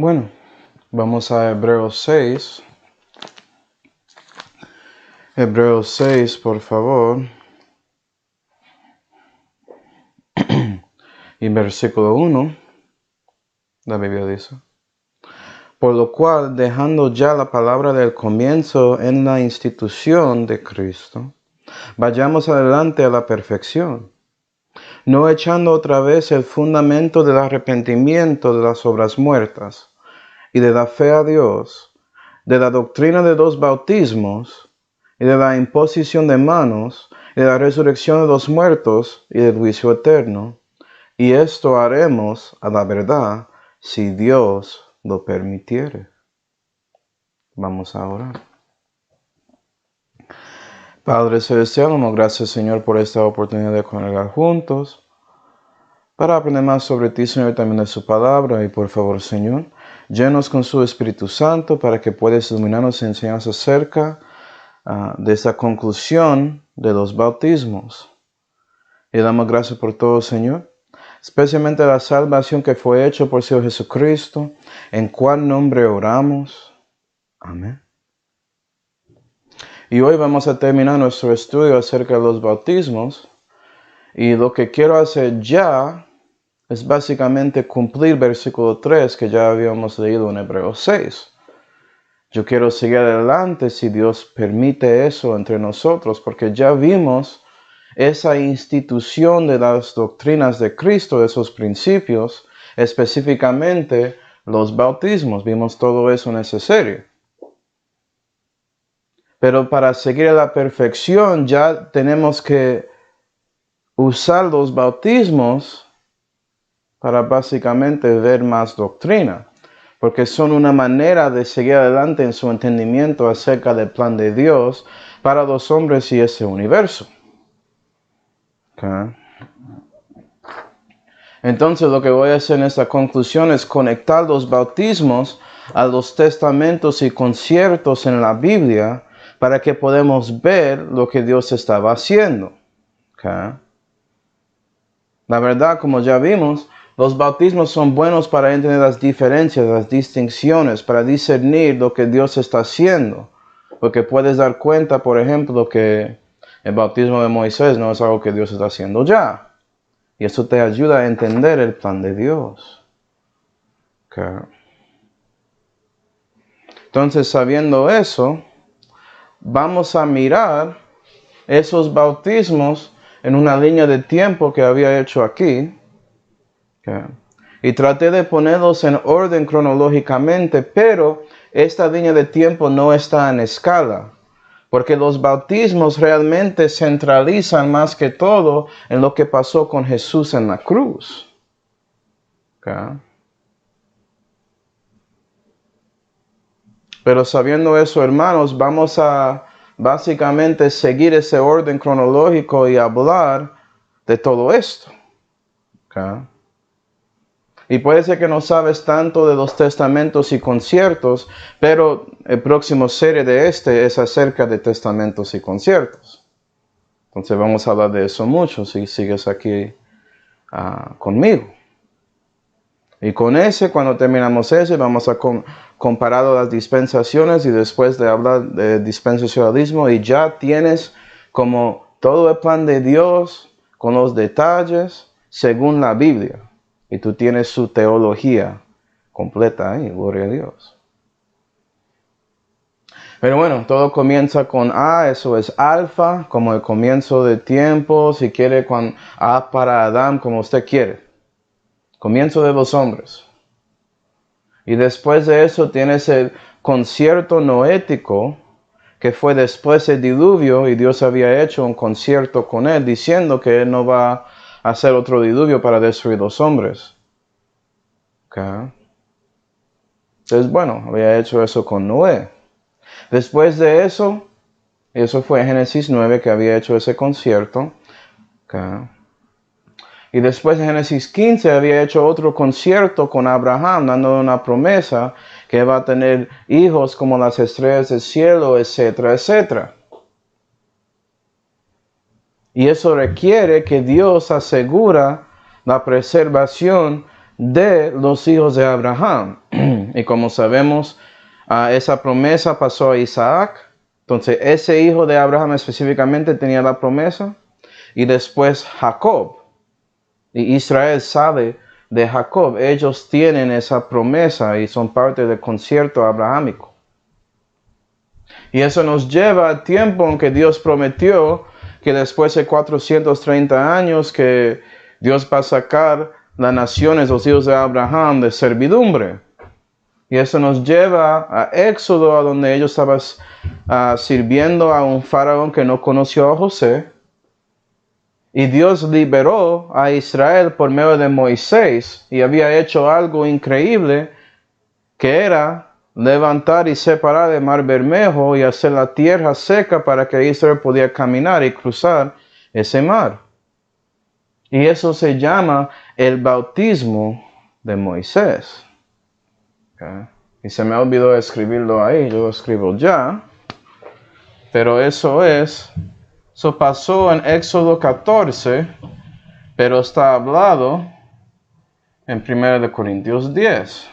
Bueno, vamos a Hebreos 6. Hebreos 6, por favor. Y versículo 1, la Biblia dice: por lo cual, dejando ya la palabra del comienzo en la institución de Cristo, vayamos adelante a la perfección, no echando otra vez el fundamento del arrepentimiento de las obras muertas, y de la fe a Dios, de la doctrina de los bautismos, y de la imposición de manos, y de la resurrección de los muertos, y del juicio eterno. Y esto haremos a la verdad, si Dios lo permitiere. Vamos a orar. Padre Celestial, damos gracias, Señor, por esta oportunidad de congregar juntos, para aprender más sobre ti, Señor, y también de su palabra. Y por favor, Señor, llénanos con su Espíritu Santo para que puedas iluminarnos y enseñarnos acerca de esta conclusión de los bautismos. Y damos gracias por todo, Señor, especialmente la salvación que fue hecha por Señor Jesucristo, en cual nombre oramos. Amén. Y hoy vamos a terminar nuestro estudio acerca de los bautismos. Y lo que quiero hacer ya es básicamente cumplir versículo 3 que ya habíamos leído en Hebreos 6. Yo quiero seguir adelante si Dios permite eso entre nosotros, porque ya vimos esa institución de las doctrinas de Cristo, de esos principios, específicamente los bautismos. Vimos todo eso en esa serie. Pero para seguir a la perfección ya tenemos que usar los bautismos para básicamente ver más doctrina, porque son una manera de seguir adelante en su entendimiento acerca del plan de Dios para los hombres y ese universo. Okay. Entonces lo que voy a hacer en esta conclusión es conectar los bautismos a los testamentos y conciertos en la Biblia para que podamos ver lo que Dios estaba haciendo. Okay. La verdad, como ya vimos, los bautismos son buenos para entender las diferencias, las distinciones, para discernir lo que Dios está haciendo. Porque puedes dar cuenta, por ejemplo, que el bautismo de Moisés no es algo que Dios está haciendo ya. Y eso te ayuda a entender el plan de Dios. Okay. Entonces, sabiendo eso, vamos a mirar esos bautismos en una línea de tiempo que había hecho aquí. Okay. Y traté de ponerlos en orden cronológicamente, pero esta línea de tiempo no está en escala, porque los bautismos realmente centralizan más que todo en lo que pasó con Jesús en la cruz. Okay. Pero sabiendo eso, hermanos, vamos a básicamente seguir ese orden cronológico y hablar de todo esto. Okay. Y puede ser que no sabes tanto de los testamentos y conciertos, pero el próximo serie de este es acerca de testamentos y conciertos. Entonces vamos a hablar de eso mucho si sigues aquí conmigo. Y con ese, cuando terminamos ese, vamos a comparar las dispensaciones y después de hablar de dispensacionalismo y ya tienes como todo el plan de Dios con los detalles según la Biblia. Y tú tienes su teología completa ahí, gloria a Dios. Pero bueno, todo comienza con A, eso es alfa, como el comienzo de tiempo, si quiere con A para Adán, como usted quiere. Comienzo de los hombres. Y después de eso tienes el concierto noético, que fue después del diluvio, y Dios había hecho un concierto con él, diciendo que él no va a hacer otro diluvio para destruir los hombres. Okay. Entonces, bueno, había hecho eso con Noé. Después de eso fue en Génesis 9 que había hecho ese concierto. Okay. Y después en Génesis 15 había hecho otro concierto con Abraham, dándole una promesa que va a tener hijos como las estrellas del cielo, etcétera, etcétera. Y eso requiere que Dios asegura la preservación de los hijos de Abraham. Y como sabemos, esa promesa pasó a Isaac. Entonces, ese hijo de Abraham específicamente tenía la promesa. Y después Jacob. Y Israel sabe de Jacob. Ellos tienen esa promesa y son parte del concierto abrahámico. Y eso nos lleva al tiempo en que Dios prometió que después de 430 años que Dios va a sacar las naciones, los hijos de Abraham, de servidumbre. Y eso nos lleva a Éxodo, a donde ellos estaban sirviendo a un faraón que no conoció a José. Y Dios liberó a Israel por medio de Moisés y había hecho algo increíble, que era levantar y separar el mar Bermejo y hacer la tierra seca para que Israel pudiera caminar y cruzar ese mar. Y eso se llama el bautismo de Moisés. Okay. Y se me olvidó escribirlo ahí, yo lo escribo ya. Pero eso pasó en Éxodo 14, pero está hablado en 1 Corintios 10.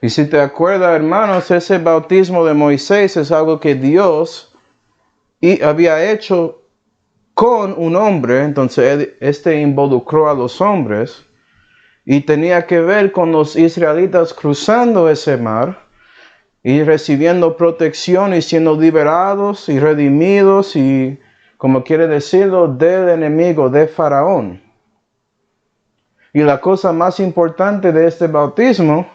Y si te acuerdas, hermanos, ese bautismo de Moisés es algo que Dios había hecho con un hombre, entonces este involucró a los hombres y tenía que ver con los israelitas cruzando ese mar y recibiendo protección y siendo liberados y redimidos y, como quiere decirlo, del enemigo, de Faraón. Y la cosa más importante de este bautismo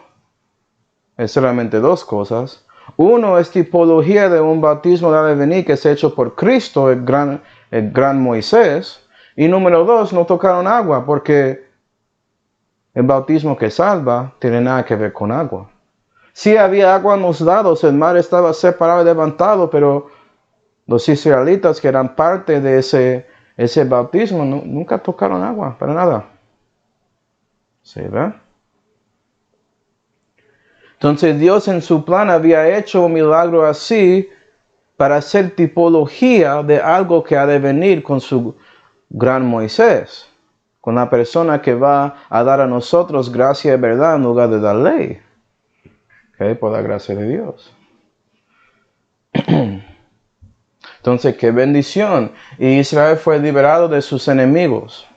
es solamente dos cosas. Uno es tipología de un bautismo de venir que es hecho por Cristo, el gran Moisés. Y número dos, no tocaron agua porque el bautismo que salva tiene nada que ver con agua. Sí había agua en los lados, el mar estaba separado y levantado, pero los israelitas que eran parte de ese bautismo nunca tocaron agua, para nada. ¿Sí, ve? Entonces Dios en su plan había hecho un milagro así para hacer tipología de algo que ha de venir con su gran Moisés, con la persona que va a dar a nosotros gracia y verdad en lugar de la ley. Okay, por la gracia de Dios. Entonces, qué bendición. Y Israel fue liberado de sus enemigos,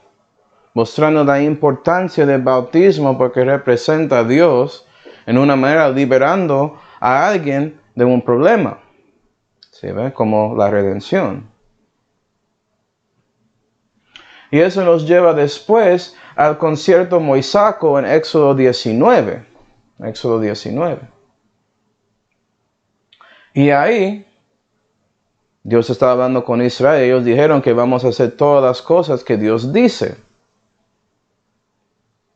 mostrando la importancia del bautismo porque representa a Dios en una manera liberando a alguien de un problema. ¿Sí ve? Como la redención. Y eso nos lleva después al concierto moisaco en Éxodo 19. Éxodo 19. Y ahí Dios estaba hablando con Israel. Ellos dijeron que vamos a hacer todas las cosas que Dios dice.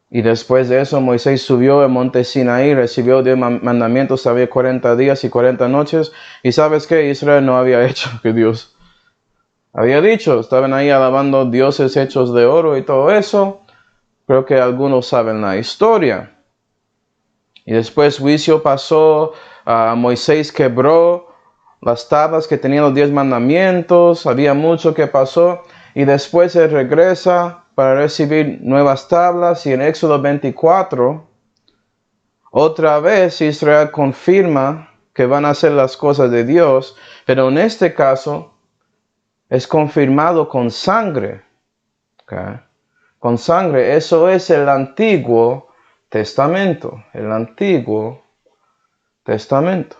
Y después de eso Moisés subió al monte Sinaí, recibió 10 mandamientos, había 40 días y 40 noches. Y ¿sabes qué? Israel no había hecho que Dios había dicho. Estaban ahí alabando dioses hechos de oro y todo eso. Creo que algunos saben la historia. Y después juicio pasó, Moisés quebró las tablas que tenían los 10 mandamientos, había mucho que pasó. Y después él regresa para recibir nuevas tablas y en Éxodo 24, otra vez Israel confirma que van a hacer las cosas de Dios, pero en este caso es confirmado con sangre. ¿Okay? Con sangre, eso es el Antiguo Testamento, el Antiguo Testamento.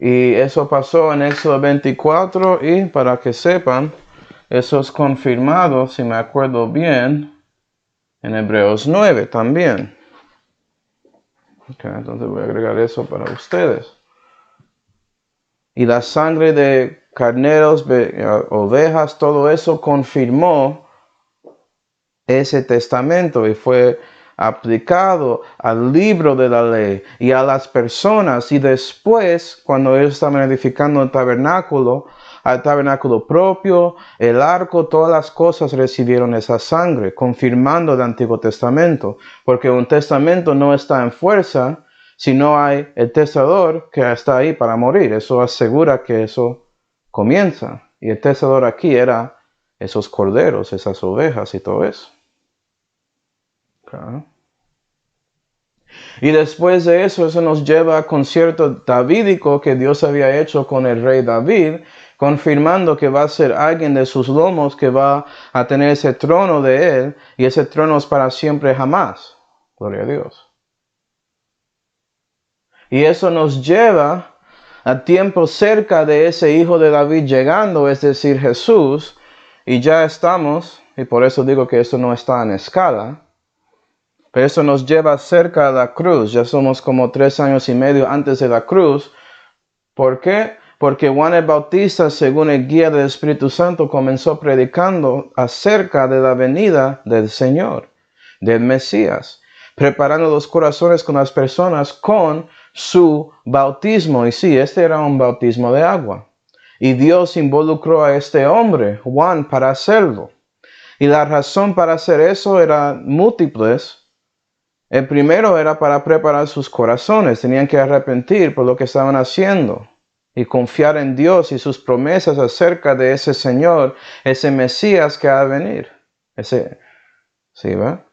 Y eso pasó en Éxodo 24 y para que sepan, eso es confirmado, si me acuerdo bien, en Hebreos 9 también. Okay, entonces voy a agregar eso para ustedes. Y la sangre de carneros, ovejas, todo eso confirmó ese testamento y fue aplicado al libro de la ley y a las personas. Y después, cuando ellos estaban edificando el tabernáculo, al tabernáculo propio, el arco, todas las cosas recibieron esa sangre, confirmando el Antiguo Testamento. Porque un testamento no está en fuerza si no hay el testador que está ahí para morir. Eso asegura que eso comienza. Y el testador aquí era esos corderos, esas ovejas y todo eso. Okay. Y después de eso nos lleva a concierto davídico que Dios había hecho con el rey David, confirmando que va a ser alguien de sus lomos que va a tener ese trono de él, y ese trono es para siempre jamás. Gloria a Dios. Y eso nos lleva a tiempo cerca de ese hijo de David llegando, es decir, Jesús, y ya estamos, y por eso digo que eso no está en escala, pero eso nos lleva cerca de la cruz. Ya somos como 3 años y medio antes de la cruz. ¿Por qué? Porque Juan el Bautista, según el guía del Espíritu Santo, comenzó predicando acerca de la venida del Señor, del Mesías, preparando los corazones con las personas con su bautismo. Y sí, este era un bautismo de agua. Y Dios involucró a este hombre, Juan, para hacerlo. Y la razón para hacer eso era múltiples. El primero era para preparar sus corazones. Tenían que arrepentir por lo que estaban haciendo y confiar en Dios y sus promesas acerca de ese Señor, ese Mesías que ha de venir. ¿Sí, va?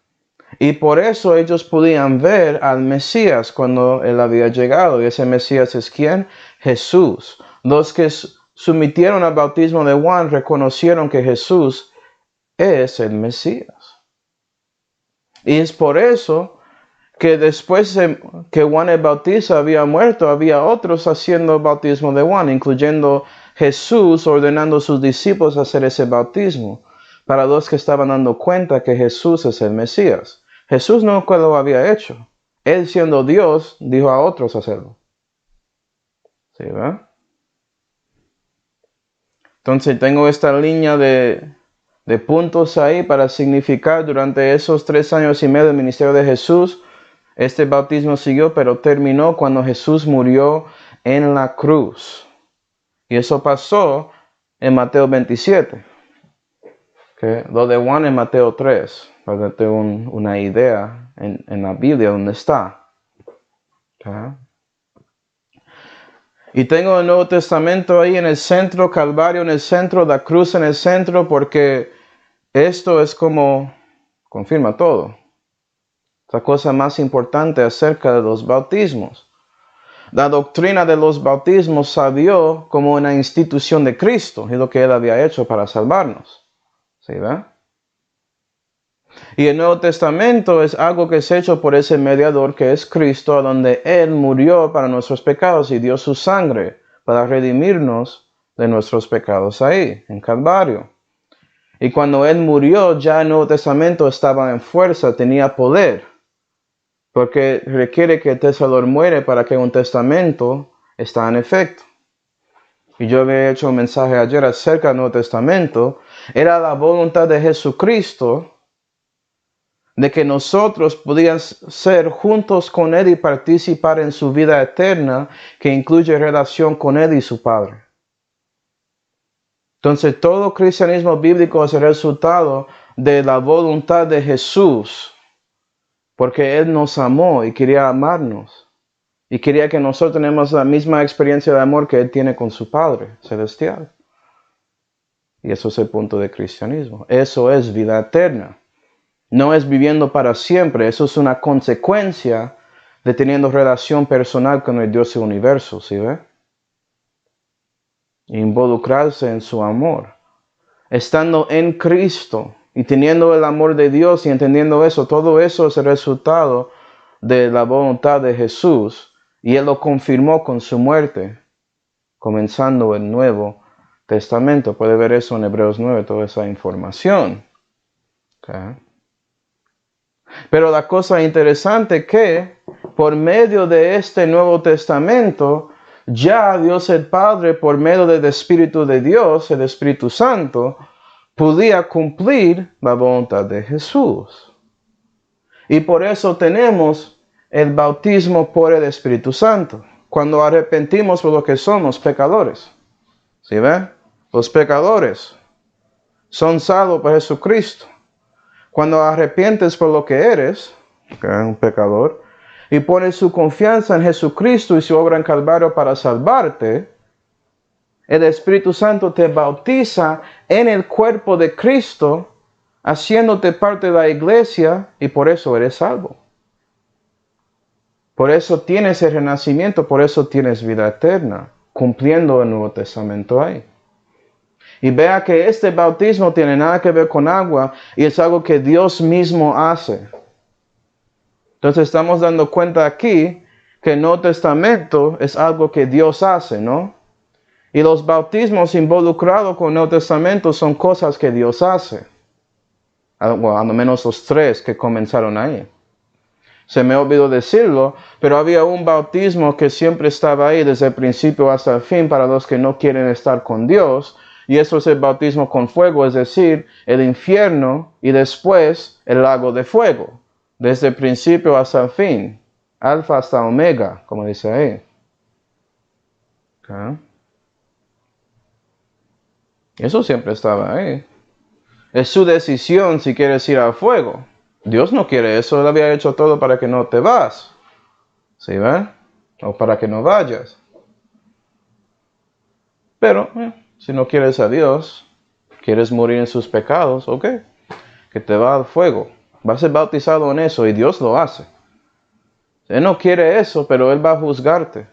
Y por eso ellos podían ver al Mesías cuando él había llegado. Y ese Mesías es ¿quién? Jesús. Los que sometieron al bautismo de Juan reconocieron que Jesús es el Mesías. Y es por eso que después que Juan el Bautista había muerto, había otros haciendo el bautismo de Juan, incluyendo Jesús ordenando a sus discípulos a hacer ese bautismo, para los que estaban dando cuenta que Jesús es el Mesías. Jesús no lo había hecho. Él, siendo Dios, dijo a otros hacerlo. ¿Sí, verdad? Entonces tengo esta línea de puntos ahí para significar durante esos 3 años y medio del ministerio de Jesús. Este bautismo siguió, pero terminó cuando Jesús murió en la cruz. Y eso pasó en Mateo 27. ¿Okay? Lo de Juan en Mateo 3, para darte una idea en la Biblia donde está. ¿Okay? Y tengo el Nuevo Testamento ahí en el centro, Calvario en el centro, la cruz en el centro, porque esto es como confirma todo. La cosa más importante acerca de los bautismos. La doctrina de los bautismos salió como una institución de Cristo y lo que Él había hecho para salvarnos. ¿Sí, ve? Y el Nuevo Testamento es algo que es hecho por ese mediador que es Cristo, donde Él murió para nuestros pecados y dio su sangre para redimirnos de nuestros pecados ahí, en Calvario. Y cuando Él murió, ya el Nuevo Testamento estaba en fuerza, tenía poder. Porque requiere que el testador muere para que un testamento esté en efecto. Y yo había hecho un mensaje ayer acerca del Nuevo Testamento. Era la voluntad de Jesucristo de que nosotros podíamos ser juntos con Él y participar en su vida eterna, que incluye relación con Él y su Padre. Entonces todo cristianismo bíblico es el resultado de la voluntad de Jesús. Porque Él nos amó y quería amarnos. Y quería que nosotros tenemos la misma experiencia de amor que Él tiene con su Padre celestial. Y eso es el punto del cristianismo. Eso es vida eterna. No es viviendo para siempre. Eso es una consecuencia de teniendo relación personal con el Dios del universo. ¿Sí ve? Involucrarse en su amor. Estando en Cristo. Y teniendo el amor de Dios y entendiendo eso, todo eso es el resultado de la voluntad de Jesús. Y Él lo confirmó con su muerte, comenzando el Nuevo Testamento. Puede ver eso en Hebreos 9, toda esa información. Okay. Pero la cosa interesante es que por medio de este Nuevo Testamento, ya Dios el Padre, por medio del Espíritu de Dios, el Espíritu Santo, podía cumplir la voluntad de Jesús. Y por eso tenemos el bautismo por el Espíritu Santo. Cuando arrepentimos por lo que somos pecadores. ¿Sí ven? Los pecadores son salvos por Jesucristo. Cuando arrepientes por lo que eres, un pecador, y pones su confianza en Jesucristo y su obra en Calvario para salvarte, el Espíritu Santo te bautiza en el cuerpo de Cristo haciéndote parte de la iglesia y por eso eres salvo. Por eso tienes el renacimiento, por eso tienes vida eterna, cumpliendo el Nuevo Testamento ahí. Y vea que este bautismo tiene nada que ver con agua y es algo que Dios mismo hace. Entonces estamos dando cuenta aquí que el Nuevo Testamento es algo que Dios hace, ¿no? Y los bautismos involucrados con el Nuevo Testamento son cosas que Dios hace. Bueno, al menos los 3 que comenzaron ahí. Se me olvidó decirlo, pero había un bautismo que siempre estaba ahí desde el principio hasta el fin para los que no quieren estar con Dios. Y eso es el bautismo con fuego, es decir, el infierno y después el lago de fuego. Desde el principio hasta el fin. Alfa hasta omega, como dice ahí. Okay. Eso siempre estaba ahí. Es su decisión si quieres ir al fuego. Dios no quiere eso, Él había hecho todo para que no te vas. ¿Sí ven? O para que no vayas. Pero, si no quieres a Dios, quieres morir en sus pecados, ok. Que te va al fuego. Vas a ser bautizado en eso y Dios lo hace. Él no quiere eso, pero Él va a juzgarte.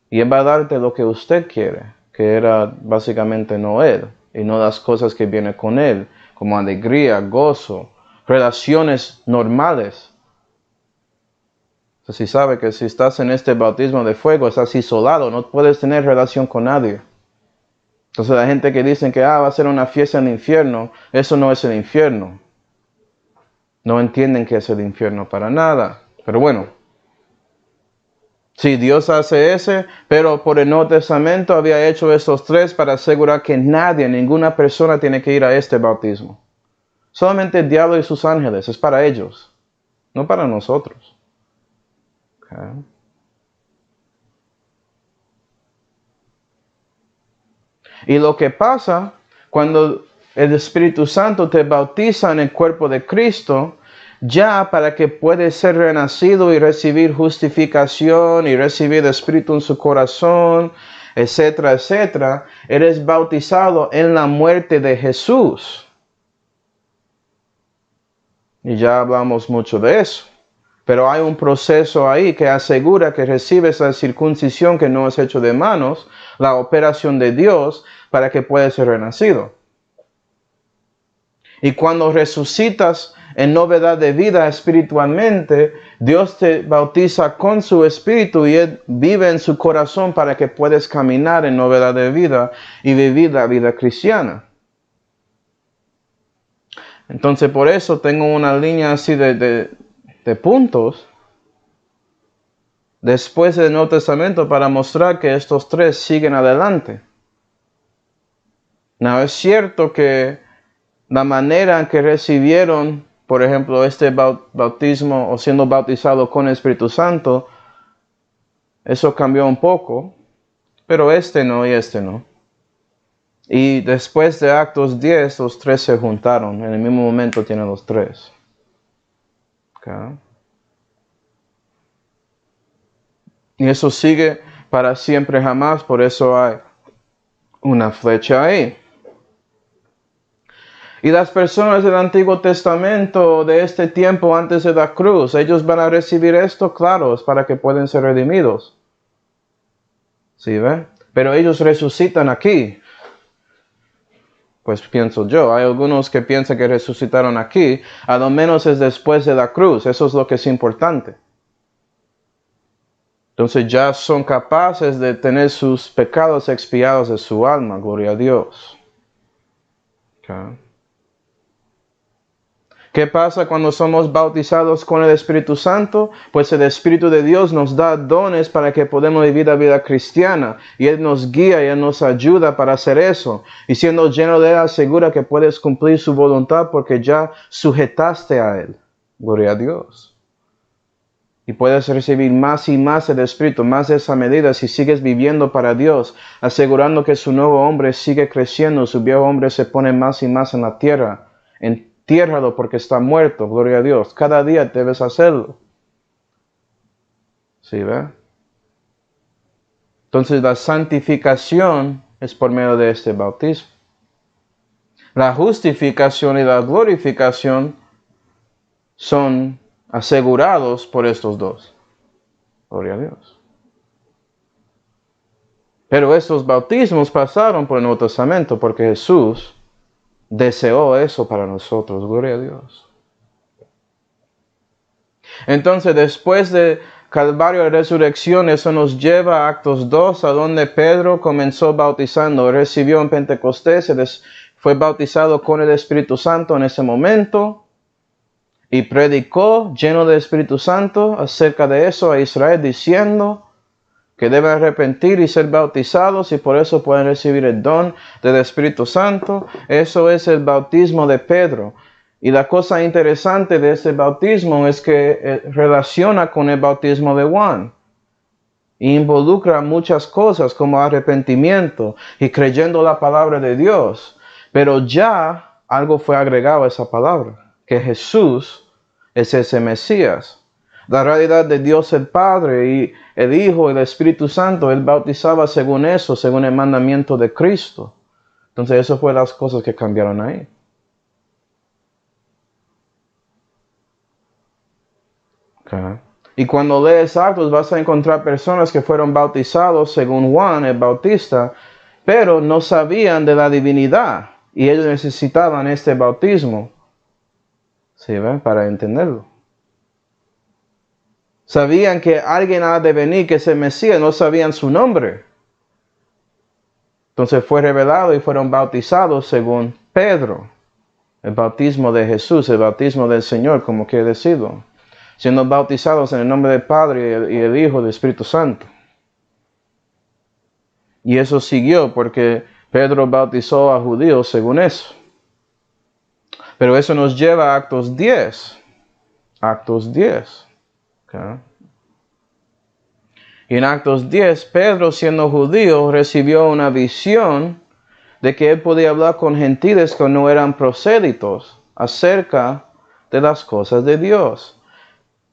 Y Él va a darte lo que usted quiere, que era básicamente no Él. Y no las cosas que vienen con Él, como alegría, gozo, relaciones normales. Entonces, si sabe que si estás en este bautismo de fuego, estás isolado, no puedes tener relación con nadie. Entonces la gente que dice que va a ser una fiesta en el infierno, eso no es el infierno. No entienden que es el infierno para nada. Pero bueno, sí, Dios hace ese, pero por el Nuevo Testamento había hecho estos 3 para asegurar que nadie, ninguna persona tiene que ir a este bautismo. Solamente el diablo y sus ángeles, es para ellos, no para nosotros. Okay. Y lo que pasa cuando el Espíritu Santo te bautiza en el cuerpo de Cristo, ya para que puedas ser renacido y recibir justificación y recibir el Espíritu en su corazón, etcétera, etcétera, eres bautizado en la muerte de Jesús. Y ya hablamos mucho de eso. Pero hay un proceso ahí que asegura que recibes la circuncisión que no es hecho de manos, la operación de Dios, para que puedas ser renacido. Y cuando resucitas en novedad de vida espiritualmente, Dios te bautiza con su espíritu y Él vive en su corazón para que puedas caminar en novedad de vida y vivir la vida cristiana. Entonces por eso tengo una línea así de puntos después del Nuevo Testamento para mostrar que estos 3 siguen adelante. No, es cierto que la manera en que recibieron, por ejemplo, este bautismo o siendo bautizado con el Espíritu Santo, eso cambió un poco, pero este no y este no. Y después de Actos 10, los 3 se juntaron. En el mismo momento tienen los 3. Okay. Y eso sigue para siempre jamás, por eso hay una flecha ahí. Y las personas del Antiguo Testamento de este tiempo antes de la cruz, ellos van a recibir esto, claro, es para que puedan ser redimidos. ¿Sí ven? Pero ellos resucitan aquí. Pues pienso yo, hay algunos que piensan que resucitaron aquí, a lo menos es después de la cruz, eso es lo que es importante. Entonces ya son capaces de tener sus pecados expiados de su alma, gloria a Dios. Okay. ¿Qué pasa cuando somos bautizados con el Espíritu Santo? Pues el Espíritu de Dios nos da dones para que podamos vivir la vida cristiana. Y Él nos guía y Él nos ayuda para hacer eso. Y siendo lleno de Él, asegura que puedes cumplir su voluntad porque ya sujetaste a Él. Gloria a Dios. Y puedes recibir más y más el Espíritu, más de esa medida si sigues viviendo para Dios, asegurando que su nuevo hombre sigue creciendo, su viejo hombre se pone más y más en la tierra. Entiérralo porque está muerto, gloria a Dios. Cada día debes hacerlo. ¿Sí, ve? Entonces la santificación es por medio de este bautismo. La justificación y la glorificación son asegurados por estos dos. Gloria a Dios. Pero estos bautismos pasaron por el Nuevo Testamento porque Jesús deseó eso para nosotros. Gloria a Dios. Entonces, después de Calvario y resurrección, eso nos lleva a Actos 2, a donde Pedro comenzó bautizando. Recibió en Pentecostés, fue bautizado con el Espíritu Santo en ese momento y predicó lleno del Espíritu Santo acerca de eso a Israel, diciendo que deben arrepentir y ser bautizados y por eso pueden recibir el don del Espíritu Santo. Eso es el bautismo de Pedro. Y la cosa interesante de este bautismo es que relaciona con el bautismo de Juan. Y involucra muchas cosas como arrepentimiento y creyendo la palabra de Dios. Pero ya algo fue agregado a esa palabra, que Jesús es ese Mesías. La realidad de Dios el Padre y el Hijo y el Espíritu Santo, Él bautizaba según eso, según el mandamiento de Cristo. Entonces, eso fue las cosas que cambiaron ahí. Okay. Y cuando lees Actos vas a encontrar personas que fueron bautizados según Juan el Bautista, pero no sabían de la divinidad y ellos necesitaban este bautismo, ¿sí, ven? Para entenderlo. Sabían que alguien ha de venir, que es el Mesías, no sabían su nombre. Entonces fue revelado y fueron bautizados según Pedro. El bautismo de Jesús, el bautismo del Señor, como quiere decirlo. Siendo bautizados en el nombre del Padre y el Hijo y del Espíritu Santo. Y eso siguió porque Pedro bautizó a judíos según eso. Pero eso nos lleva a Actos 10. Actos 10. Okay. Y en Actos 10, Pedro, siendo judío, recibió una visión de que él podía hablar con gentiles que no eran prosélitos acerca de las cosas de Dios.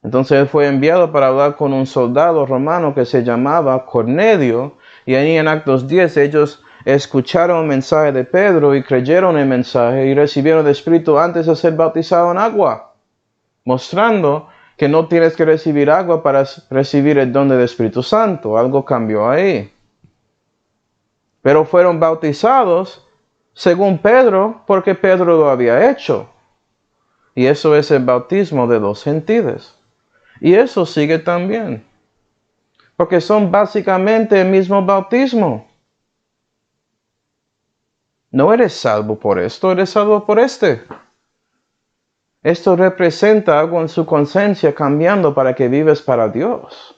Entonces él fue enviado para hablar con un soldado romano que se llamaba Cornelio. Y ahí en Actos 10 ellos escucharon el mensaje de Pedro y creyeron el mensaje y recibieron el Espíritu antes de ser bautizados en agua. Mostrando que no tienes que recibir agua para recibir el don del Espíritu Santo. Algo cambió ahí. Pero fueron bautizados según Pedro, porque Pedro lo había hecho. Y eso es el bautismo de los gentiles. Y eso sigue también. Porque son básicamente el mismo bautismo. No eres salvo por esto, eres salvo por este. Esto representa algo en su conciencia cambiando para que vives para Dios.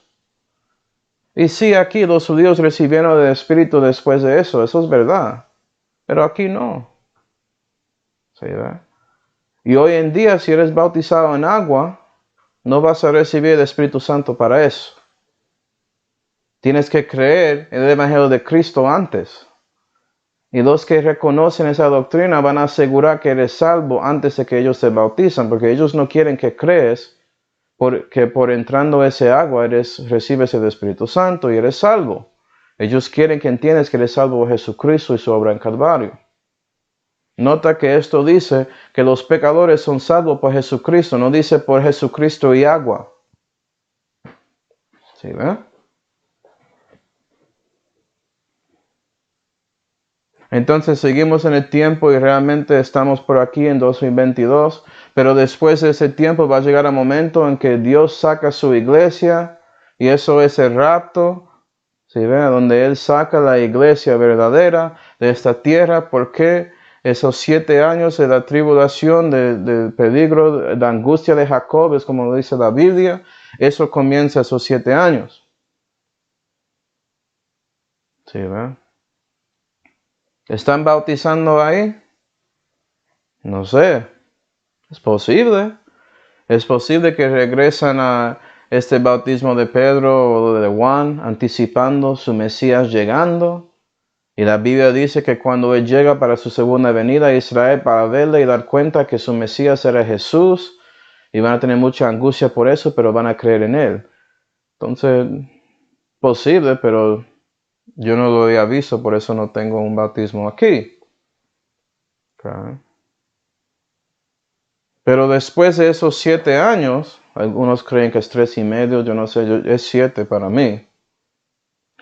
Y sí, aquí los judíos recibieron el Espíritu después de eso es verdad. Pero aquí no. ¿Sí, verdad? Y hoy en día, si eres bautizado en agua, no vas a recibir el Espíritu Santo para eso. Tienes que creer en el Evangelio de Cristo antes. Y los que reconocen esa doctrina van a asegurar que eres salvo antes de que ellos se bautizan, porque ellos no quieren que crees que por entrando ese agua recibes el Espíritu Santo y eres salvo. Ellos quieren que entiendas que eres salvo por Jesucristo y su obra en Calvario. Nota que esto dice que los pecadores son salvos por Jesucristo, no dice por Jesucristo y agua. ¿Sí, ve? Entonces seguimos en el tiempo y realmente estamos por aquí en 2022, pero después de ese tiempo va a llegar el momento en que Dios saca su iglesia y eso es el rapto, ¿sí ven? Donde Él saca la iglesia verdadera de esta tierra, porque esos 7 años de la tribulación, del peligro, de la angustia de Jacob, es como lo dice la Biblia, eso comienza esos 7 años. ¿Sí ven? ¿Están bautizando ahí? No sé. Es posible. Es posible que regresan a este bautismo de Pedro o de Juan, anticipando su Mesías llegando. Y la Biblia dice que cuando Él llega para su segunda venida a Israel para verle y dar cuenta que su Mesías era Jesús, y van a tener mucha angustia por eso, pero van a creer en Él. Entonces, posible, pero yo no lo había visto, por eso no tengo un bautismo aquí. Okay. Pero después de esos 7 años, algunos creen que es 3.5, yo no sé, es 7 para mí.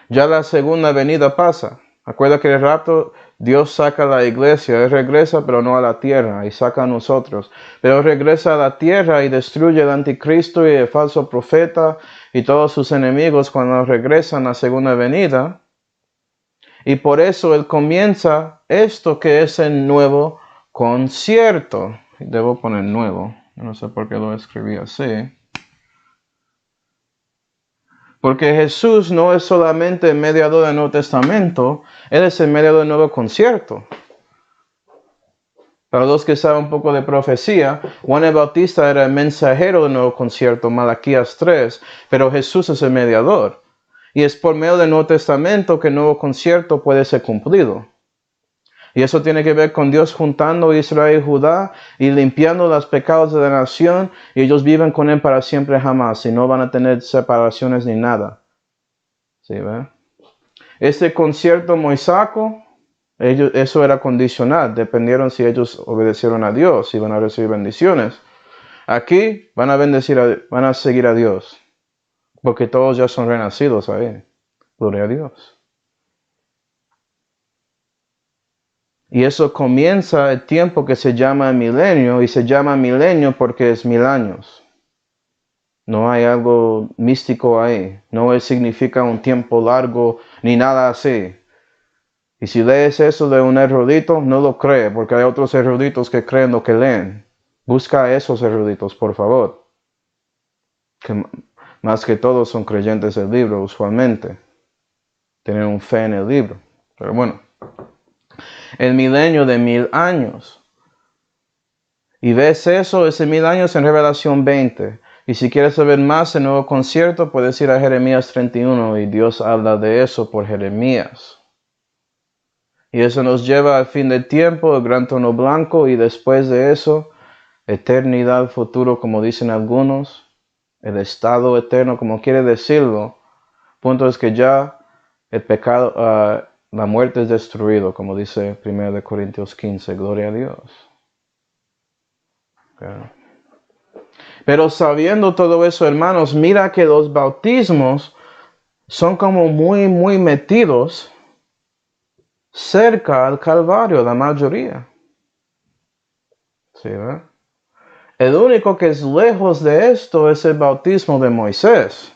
Ya la segunda venida pasa. Acuerda que el rapto, Dios saca a la iglesia, Él regresa pero no a la tierra y saca a nosotros. Pero regresa a la tierra y destruye al anticristo y el falso profeta y todos sus enemigos cuando regresan a la segunda venida. Y por eso Él comienza esto que es el nuevo concierto. Debo poner nuevo, no sé por qué lo escribí así. Porque Jesús no es solamente el mediador del Nuevo Testamento, Él es el mediador del nuevo concierto. Para los que saben un poco de profecía, Juan el Bautista era el mensajero del nuevo concierto, Malaquías 3, pero Jesús es el mediador. Y es por medio del Nuevo Testamento que el nuevo concierto puede ser cumplido. Y eso tiene que ver con Dios juntando a Israel y Judá y limpiando los pecados de la nación, y ellos viven con Él para siempre jamás, y no van a tener separaciones ni nada. ¿Sí, ve? Este concierto mosaico, eso era condicional, dependieron si ellos obedecieron a Dios, si van a recibir bendiciones. Aquí van a seguir a Dios, porque todos ya son renacidos ahí. Gloria a Dios. Y eso comienza el tiempo que se llama milenio, y se llama milenio porque es 1000 años. No hay algo místico ahí. No significa un tiempo largo ni nada así. Y si lees eso de un erudito, no lo cree, porque hay otros eruditos que creen lo que leen. Busca a esos eruditos, por favor. Que más que todos son creyentes del libro, usualmente. Tienen un fe en el libro. Pero bueno. El milenio de 1000 años. Y ves eso, ese 1000 años en Revelación 20. Y si quieres saber más del nuevo concierto, puedes ir a Jeremías 31 y Dios habla de eso por Jeremías. Y eso nos lleva al fin del tiempo, el gran trono blanco, y después de eso, eternidad, futuro, como dicen algunos, el estado eterno, como quiere decirlo. Punto es que ya el pecado, la muerte es destruido, como dice 1 Corintios 15, gloria a Dios. Okay. Pero sabiendo todo eso, hermanos, mira que los bautismos son como muy metidos cerca al Calvario, la mayoría. ¿Sí, verdad? El único que es lejos de esto es el bautismo de Moisés.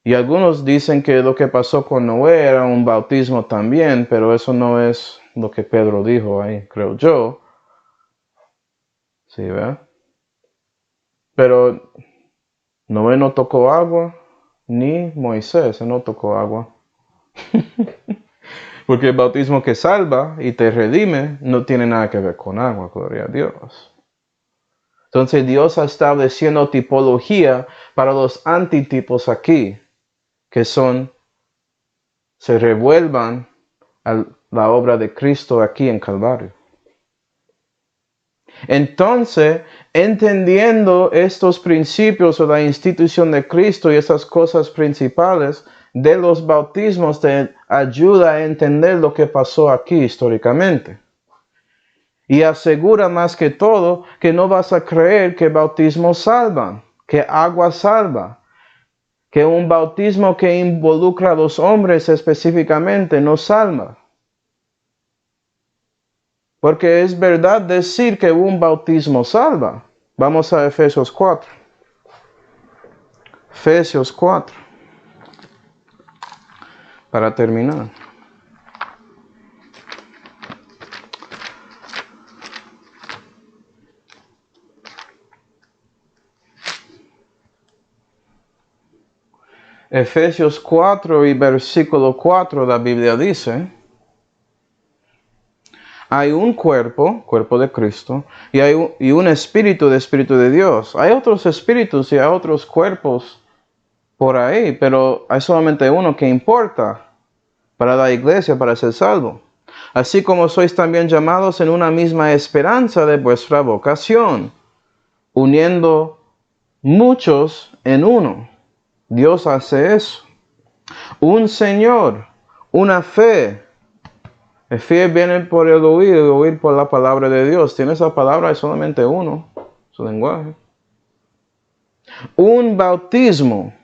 Y algunos dicen que lo que pasó con Noé era un bautismo también, pero eso no es lo que Pedro dijo ahí, creo yo. ¿Sí, verdad? Pero Noé no tocó agua, ni Moisés no tocó agua. Porque el bautismo que salva y te redime no tiene nada que ver con agua, gloria a Dios. Entonces Dios está estableciendo tipología para los antitipos aquí, que se revuelvan a la obra de Cristo aquí en Calvario. Entonces, entendiendo estos principios o la institución de Cristo y esas cosas principales de los bautismos, te ayuda a entender lo que pasó aquí históricamente. Y asegura más que todo que no vas a creer que bautismos salvan, que agua salva, que un bautismo que involucra a los hombres específicamente no salva. Porque es verdad decir que un bautismo salva. Vamos a Efesios 4. Efesios 4. Para terminar. Efesios 4 y versículo 4, la Biblia dice: hay un cuerpo de Cristo, y un espíritu de Dios. Hay otros espíritus y hay otros cuerpos por ahí, pero hay solamente uno que importa para la iglesia, para ser salvo. Así como sois también llamados en una misma esperanza de vuestra vocación, uniendo muchos en uno. Dios hace eso. Un Señor, una fe. El fe viene por el oír y el oír por la palabra de Dios. Tiene esa palabra, es solamente uno, su lenguaje. Un bautismo.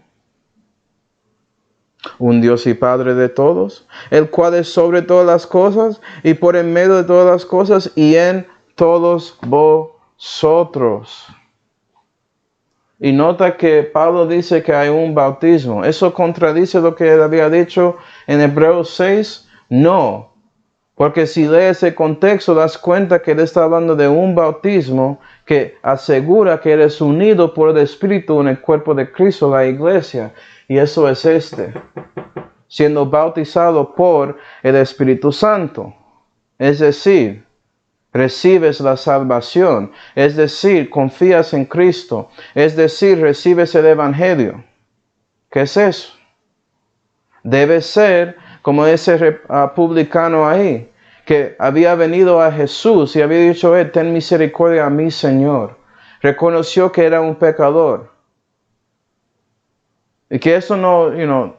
Un Dios y Padre de todos, el cual es sobre todas las cosas y por en medio de todas las cosas y en todos vosotros. Y nota que Pablo dice que hay un bautismo. ¿Eso contradice lo que él había dicho en Hebreos 6? No. Porque si lees el contexto, das cuenta que él está hablando de un bautismo que asegura que eres unido por el Espíritu en el cuerpo de Cristo, la iglesia. Y eso es siendo bautizado por el Espíritu Santo. Es decir, recibes la salvación. Es decir, confías en Cristo. Es decir, recibes el Evangelio. ¿Qué es eso? Debe ser como ese publicano ahí, que había venido a Jesús y había dicho, ten misericordia a mí, Señor. Reconoció que era un pecador. Y que eso no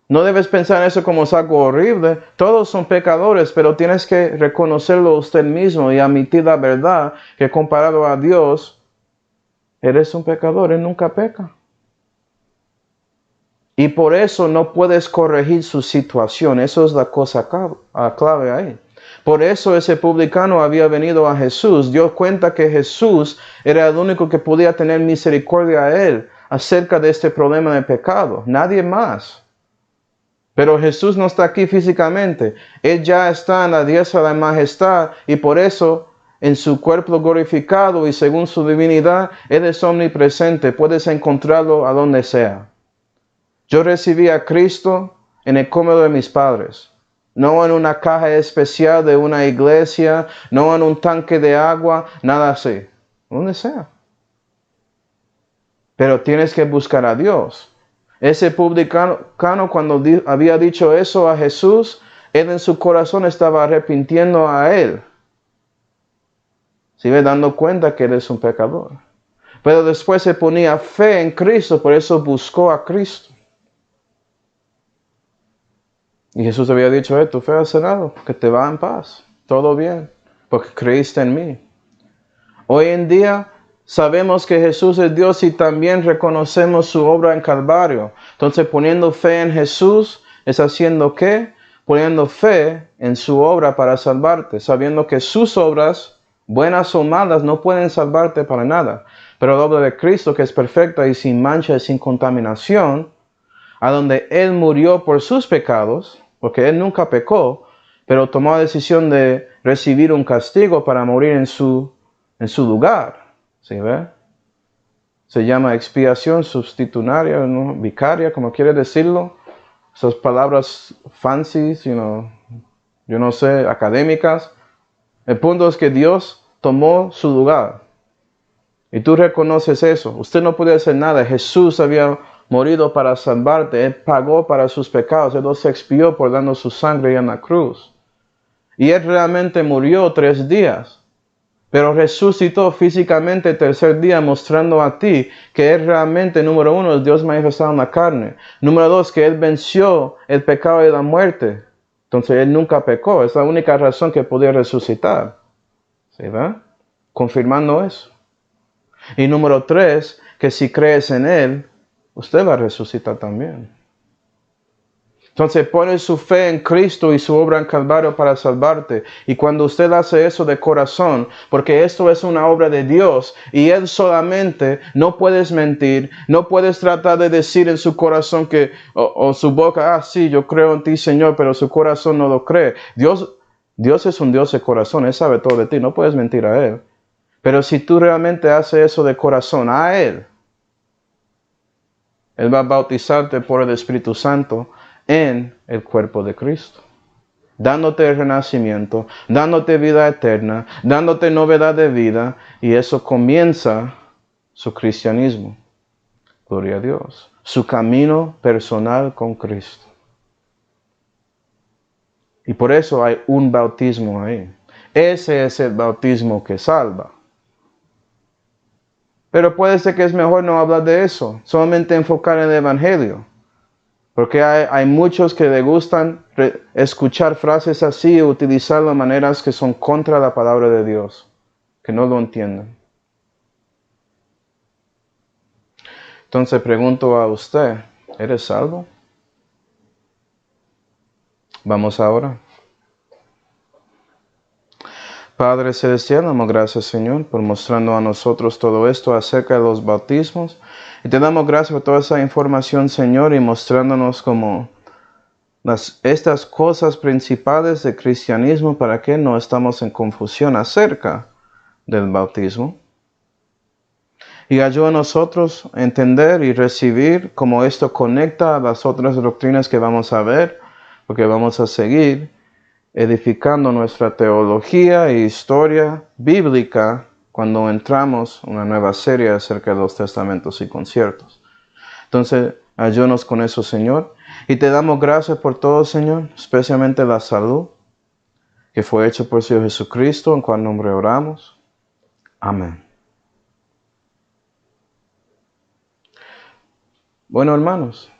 debes pensar en eso como es algo horrible. Todos son pecadores, pero tienes que reconocerlo usted mismo y admitir la verdad que comparado a Dios, eres un pecador, Él nunca peca. Y por eso no puedes corregir su situación. Eso es la cosa clave ahí. Por eso ese publicano había venido a Jesús. Dio cuenta que Jesús era el único que podía tener misericordia a él acerca de este problema de pecado. Nadie más. Pero Jesús no está aquí físicamente. Él ya está en la diestra de la majestad y por eso en su cuerpo glorificado y según su divinidad, Él es omnipresente. Puedes encontrarlo a donde sea. Yo recibí a Cristo en el cómodo de mis padres. No en una caja especial de una iglesia, no en un tanque de agua, nada así. Donde sea. Pero tienes que buscar a Dios. Ese publicano cuando había dicho eso a Jesús, él en su corazón estaba arrepintiendo a él. Se iba dando cuenta que él es un pecador. Pero después se ponía fe en Cristo, por eso buscó a Cristo. Y Jesús había dicho, tu fe ha sanado, que te va en paz, todo bien, porque creíste en mí. Hoy en día sabemos que Jesús es Dios y también reconocemos su obra en Calvario. Entonces poniendo fe en Jesús, ¿es haciendo qué? Poniendo fe en su obra para salvarte, sabiendo que sus obras, buenas o malas, no pueden salvarte para nada. Pero la obra de Cristo, que es perfecta y sin mancha y sin contaminación, a donde Él murió por sus pecados, porque Él nunca pecó, pero tomó la decisión de recibir un castigo para morir en su lugar. ¿Sí ve? Se llama expiación sustitunaria, ¿no? Vicaria, como quiere decirlo. Esas palabras fancy, yo no sé, académicas. El punto es que Dios tomó su lugar. Y tú reconoces eso. Usted no puede hacer nada. Jesús había morido para salvarte. Él pagó para sus pecados. Él los expió por dando su sangre en la cruz. Y Él realmente murió 3 días. Pero resucitó físicamente el tercer día, mostrando a ti que Él realmente, número 1, es Dios manifestado en la carne. Número 2, que Él venció el pecado y la muerte. Entonces Él nunca pecó. Es la única razón que podía resucitar. ¿Sí va? Confirmando eso. Y número 3, que si crees en Él, usted va a resucitar también. Entonces pone su fe en Cristo y su obra en Calvario para salvarte. Y cuando usted hace eso de corazón, porque esto es una obra de Dios y Él solamente, no puedes mentir, no puedes tratar de decir en su corazón que, o su boca, sí, yo creo en ti, Señor, pero su corazón no lo cree. Dios es un Dios de corazón, Él sabe todo de ti, no puedes mentir a Él. Pero si tú realmente haces eso de corazón a Él va a bautizarte por el Espíritu Santo en el cuerpo de Cristo, dándote el renacimiento, dándote vida eterna, dándote novedad de vida, y eso comienza su cristianismo. Gloria a Dios. Su camino personal con Cristo. Y por eso hay un bautismo ahí. Ese es el bautismo que salva. Pero puede ser que es mejor no hablar de eso, solamente enfocar en el Evangelio. Porque hay muchos que le gustan escuchar frases así y utilizarlo de maneras que son contra la palabra de Dios, que no lo entienden. Entonces pregunto a usted, ¿eres salvo? Vamos ahora. Padre Celestial, damos gracias, Señor, por mostrando a nosotros todo esto acerca de los bautismos. Y te damos gracias por toda esa información, Señor, y mostrándonos como estas cosas principales del cristianismo para que no estamos en confusión acerca del bautismo. Y ayuda a nosotros a entender y recibir cómo esto conecta a las otras doctrinas que vamos a ver, porque vamos a seguir edificando nuestra teología e historia bíblica cuando entramos en una nueva serie acerca de los testamentos y conciertos. Entonces, ayúdanos con eso, Señor. Y te damos gracias por todo, Señor, especialmente la salud que fue hecha por Señor Jesucristo, en cual nombre oramos. Amén. Bueno, hermanos,